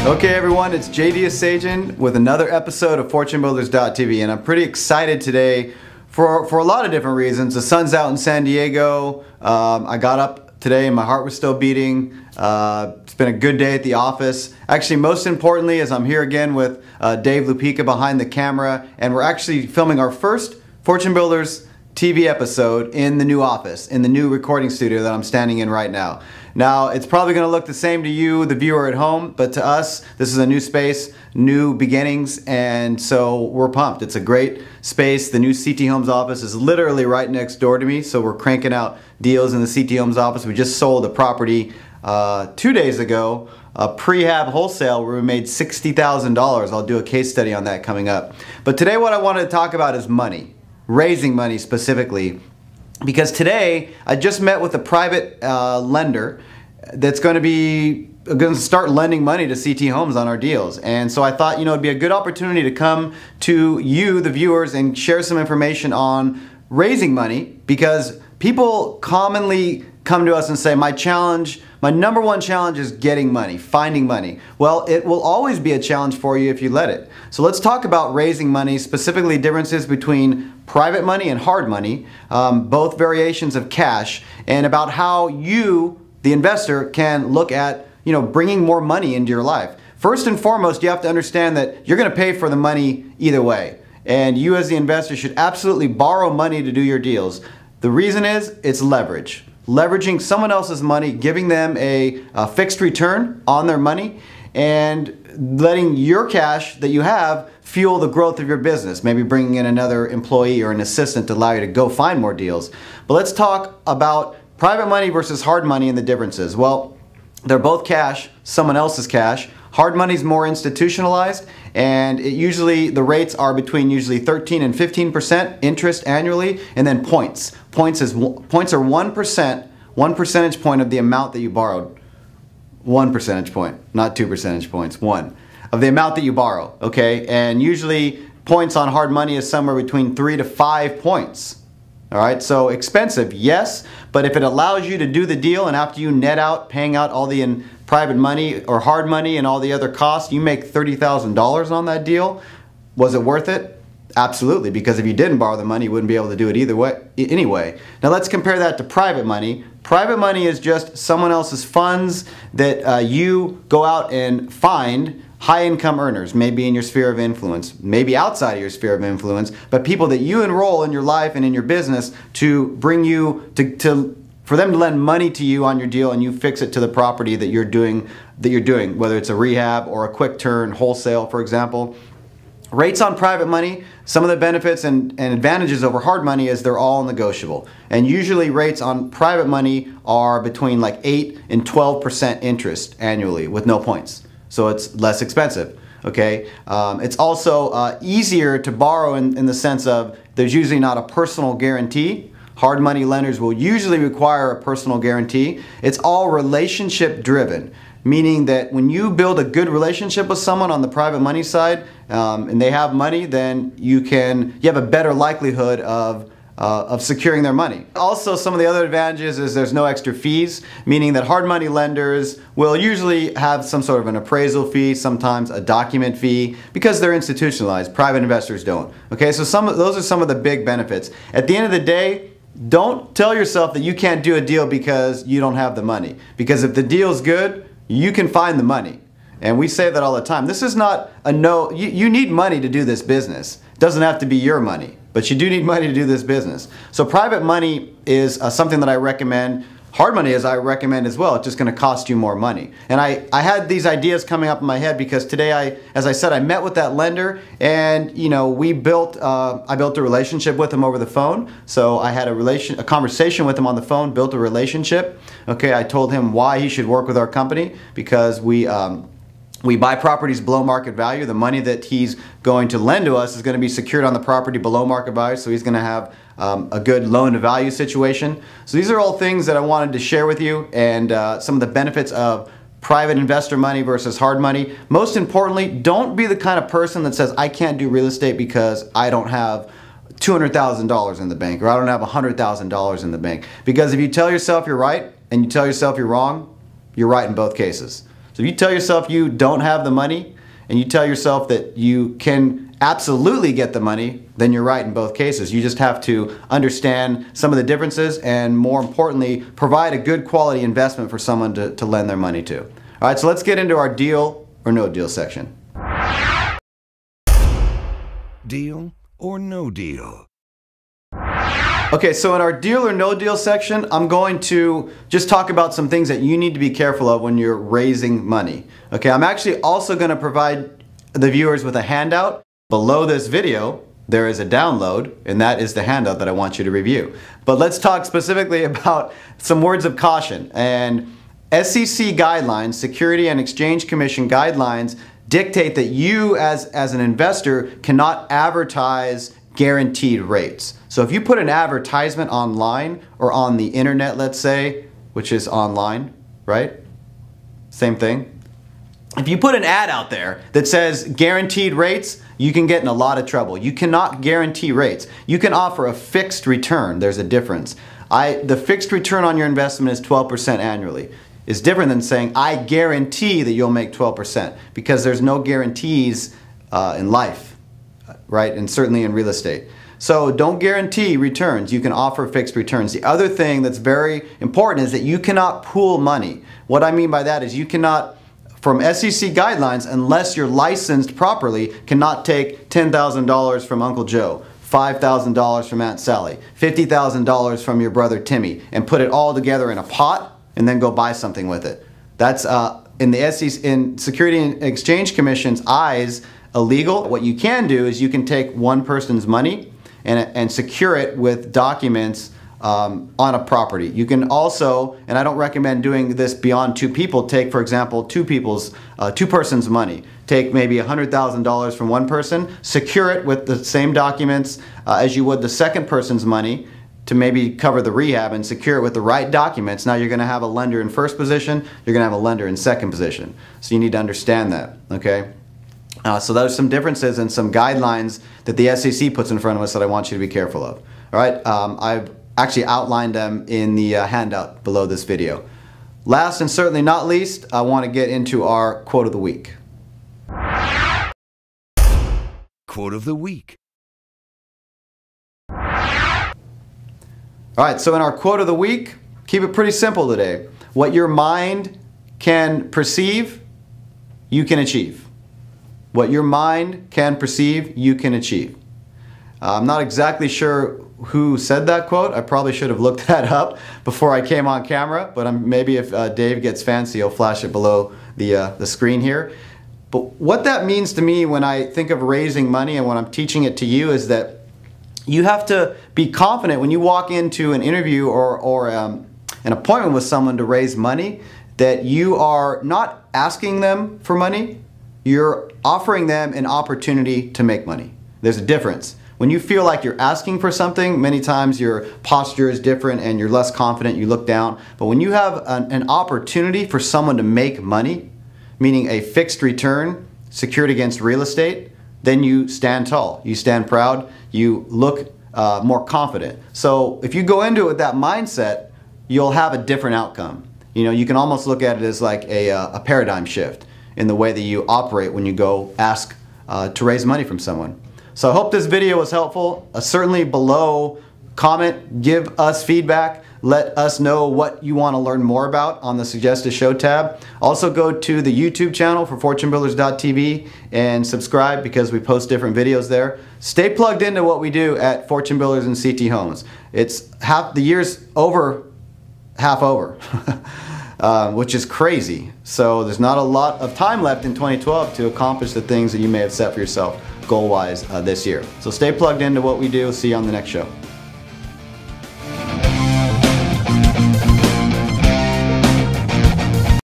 Okay everyone, it's Esajian with another episode of FortuneBuilders.tv, and I'm pretty excited today for a lot of different reasons. The sun's out in San Diego. I got up today and my heart was still beating. It's been a good day at the office. Actually, most importantly is I'm here again with Dave Lupica behind the camera, and we're actually filming our first Fortune Builders TV episode in the new office, in the new recording studio that I'm standing in right now. Now, it's probably going to look the same to you, the viewer at home, but to us, this is a new space, new beginnings, and so we're pumped. It's a great space. The new CT Homes office is literally right next door to me, so we're cranking out deals in the CT Homes office. We just sold a property 2 days ago, a prehab wholesale where we made $60,000. I'll do a case study on that coming up. But today what I wanted to talk about is money, raising money specifically. Because today I just met with a private lender that's going to start lending money to CT Homes on our deals. And so I thought, it'd be a good opportunity to come to you, the viewers, and share some information on raising money, because people commonly come to us and say, my number one challenge is getting money, finding money. Well, it will always be a challenge for you if you let it. So let's talk about raising money, specifically differences between private money and hard money, both variations of cash, and about how you, the investor, can look at bringing more money into your life. First and foremost, you have to understand that you're going to pay for the money either way. And you as the investor should absolutely borrow money to do your deals. The reason is, it's leverage. Leveraging someone else's money, giving them a fixed return on their money, and letting your cash that you have fuel the growth of your business. Maybe bringing in another employee or an assistant to allow you to go find more deals. But let's talk about private money versus hard money and the differences. Well, they're both cash, someone else's cash. Hard money is more institutionalized, and the rates are between usually 13 and 15% interest annually, and then points. Points are 1%, 1 percentage point of the amount that you borrowed. 1 percentage point, not 2 percentage points, 1 of the amount that you borrow, okay? And usually points on hard money is somewhere between 3 to 5 points. All right, so expensive, yes, but if it allows you to do the deal, and after you net out, paying out all the private money or hard money and all the other costs, you make $30,000 on that deal, was it worth it? Absolutely, because if you didn't borrow the money, you wouldn't be able to do it either way, anyway. Now let's compare that to private money. Private money is just someone else's funds that you go out and find high-income earners, maybe in your sphere of influence, maybe outside of your sphere of influence, but people that you enroll in your life and in your business to bring you for them to lend money to you on your deal, and you fix it to the property that you're doing, whether it's a rehab or a quick turn wholesale, for example. Rates on private money, some of the benefits and advantages over hard money is they're all negotiable. And usually rates on private money are between like 8 and 12% interest annually with no points. So it's less expensive, okay? It's also easier to borrow in the sense of there's usually not a personal guarantee. Hard money lenders will usually require a personal guarantee. It's all relationship driven, meaning that when you build a good relationship with someone on the private money side and they have money, then you have a better likelihood of securing their money. Also, some of the other advantages is there's no extra fees, meaning that hard money lenders will usually have some sort of an appraisal fee, sometimes a document fee, because they're institutionalized. Private investors don't. Okay, so those are some of the big benefits. At the end of the day, don't tell yourself that you can't do a deal because you don't have the money. Because if the deal's good, you can find the money. And we say that all the time. This is not a no, you need money to do this business. It doesn't have to be your money, but you do need money to do this business. So private money is something that I recommend. Hard money is I recommend as well. It's just going to cost you more money. And I had these ideas coming up in my head because today as I said, I met with that lender, and I built a relationship with him over the phone. So I had a conversation with him on the phone, built a relationship. Okay, I told him why he should work with our company, because we buy properties below market value. The money that he's going to lend to us is going to be secured on the property below market value, so he's going to have a good loan-to-value situation. So these are all things that I wanted to share with you, and some of the benefits of private investor money versus hard money. Most importantly, don't be the kind of person that says, I can't do real estate because I don't have $200,000 in the bank, or I don't have $100,000 in the bank. Because if you tell yourself you're right and you tell yourself you're wrong, you're right in both cases. So if you tell yourself you don't have the money and you tell yourself that you can absolutely get the money, then you're right in both cases. You just have to understand some of the differences and, more importantly, provide a good quality investment for someone to lend their money to. All right, so let's get into our deal or no deal section. Deal or no deal? Okay, so in our deal or no deal section, I'm going to just talk about some things that you need to be careful of when you're raising money. Okay, I'm actually also going to provide the viewers with a handout. Below this video, there is a download, and that is the handout that I want you to review. But let's talk specifically about some words of caution. And SEC guidelines, Security and Exchange Commission guidelines, dictate that you as an investor cannot advertise guaranteed rates. So if you put an advertisement online or on the internet, let's say, which is online, right? Same thing. If you put an ad out there that says guaranteed rates, you can get in a lot of trouble. You cannot guarantee rates. You can offer a fixed return. There's a difference. The fixed return on your investment is 12% annually. It's different than saying I guarantee that you'll make 12%, because there's no guarantees in life, right? And certainly in real estate. So don't guarantee returns. You can offer fixed returns. The other thing that's very important is that you cannot pool money. What I mean by that is you cannot, from SEC guidelines, unless you're licensed properly, cannot take $10,000 from Uncle Joe, $5,000 from Aunt Sally, $50,000 from your brother Timmy, and put it all together in a pot and then go buy something with it. That's in the SEC, in Security and Exchange Commission's eyes, illegal. What you can do is you can take one person's money and secure it with documents on a property. You can also, and I don't recommend doing this beyond two people, take, for example, two persons' money. Take maybe $100,000 from one person, secure it with the same documents as you would the second person's money to maybe cover the rehab, and secure it with the right documents. Now you're going to have a lender in first position, you're going to have a lender in second position. So you need to understand that, okay? So there's some differences and some guidelines that the SEC puts in front of us that I want you to be careful of. All right, I've actually outlined them in the handout below this video. Last and certainly not least, I want to get into our quote of the week. Quote of the week. All right, so in our quote of the week, keep it pretty simple today. What your mind can perceive, you can achieve. What your mind can perceive, you can achieve. I'm not exactly sure who said that quote. I probably should have looked that up before I came on camera, but maybe if Dave gets fancy, he'll flash it below the screen here. But what that means to me when I think of raising money and when I'm teaching it to you is that you have to be confident when you walk into an interview or an appointment with someone to raise money, that you are not asking them for money, you're offering them an opportunity to make money. There's a difference. When you feel like you're asking for something, many times your posture is different and you're less confident, you look down. But when you have an opportunity for someone to make money, meaning a fixed return secured against real estate, then you stand tall, you stand proud, you look more confident. So if you go into it with that mindset, you'll have a different outcome. You know, you can almost look at it as like a paradigm shift in the way that you operate when you go ask to raise money from someone. So I hope this video was helpful. Certainly below, comment, give us feedback. Let us know what you want to learn more about on the Suggest a Show tab. Also go to the YouTube channel for fortunebuilders.tv and subscribe because we post different videos there. Stay plugged into what we do at Fortune Builders and CT Homes. It's the year's half over, which is crazy. So there's not a lot of time left in 2012 to accomplish the things that you may have set for yourself goal-wise this year. So stay plugged into what we do. See you on the next show.